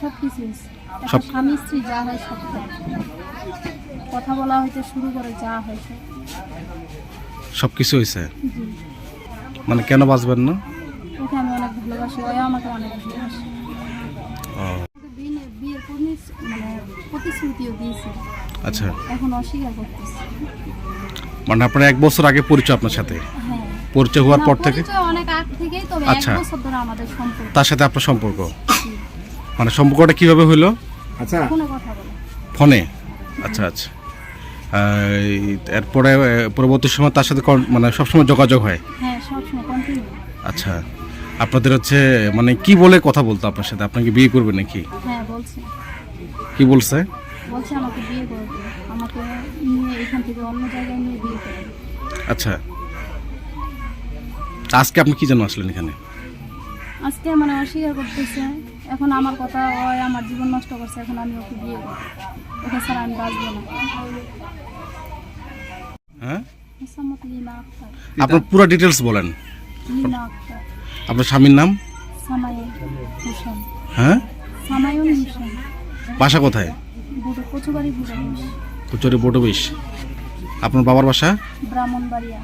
সব কিছু হয়েছে। সব- স্বামী স্ত্রী যা হয় সব হয়। কথা বলা হইতে শুরু করে যা হয়েছে। সব কিছু হয়েছে, জি, মানে কেন বাঁচবেন না? ওকে আমি অনেক ভালোবাসি, ওই আমাকে অনেক ভালোবাসি। ও বিয়ের মানে প্রতিশ্রুতিও দিয়েছে, আচ্ছা, এখন অস্বীকার করতেছে। মানে আপনার 1 বছর আগে পরিচয় আপনার সাথে, হ্যাঁ, পরিচয় হওয়ার না, পর থেকে পরিচয় অনেক আগ থেকেই, তবে আচ্ছা। 1 বছর ধরে আমাদের সম্পর্ক। তার সাথে আপনার সম্পর্ক, জি, মানে সম্পর্কটা কিভাবে হইলো? ফোনে কথা বলে। ফোনে? আচ্ছা আচ্ছা। এরপরে পরবর্তী সময় তার সাথে মানে সবসময় যোগাযোগ হয়? হ্যাঁ, সবসময় কন্টিনিউ। আচ্ছা, আপনাদের হচ্ছে মানে কি বলে কথা বলতো আপনার সাথে, আপনাকে বিয়ে করবে নাকি? হ্যাঁ, বলছে কি বলছে? বলছে আমাকে বিয়ে করবে, আমাকে নিয়ে এখান থেকে অন্য জায়গায় নিয়ে বিয়ে করবে। আচ্ছা, আজকে আপনি কি জন্য আসলেন এখানে? আজকে মানে অস্বীকার করতেছে, এখন আমার কথা, ওই আমার জীবন নষ্ট করছে, এখন আমি ওকে বিয়ে করবো, ওকে ছাড়া আমি বাঁচবো না। হ্যাঁ, মোসাম্মদ লিনা আক্তার। আপনার পুরো ডিটেলস বলেন। লিনা আক্তার। আপনার স্বামীর নাম? সামায়ুন হোসেন। হ্যাঁ, সামায়ুন হোসেন। বাসা কোথায়? কচুবাড়ি বুড়াইশ, কুচুরি বটবিশ। আপনার বাবার বাসা? ব্রাহ্মণবাড়িয়া।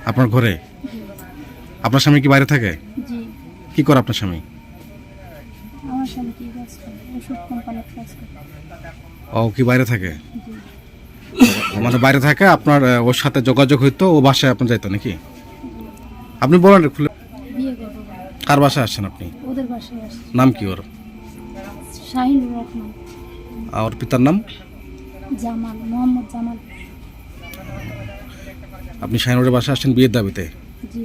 আপনার ঘরে? জি, আপনার স্বামী কি বাইরে থাকে? জি। কি করে আপনার স্বামী? আমার স্বামী কি কাজ করে? ওষুধ কোম্পানির কাজ করে। ও কি বাইরে থাকে? জি, মানে বাইরে থাকে, আপনার ওর সাথে যোগাযোগ হইতো, ও বাসায় আপনার যাইতো নাকি? আপনি বলেন খুলে, বিয়ে করবো। কার বাসায় আসছেন আপনি? ওদের বাসায় আসছে। নাম কি ওর? শাহিনুর রহমান। আর ওর পিতার নাম? জামাল, মোহাম্মদ জামাল। আপনি শাহিনুরের বাসায় আসছেন বিয়ের দাবিতে? জি।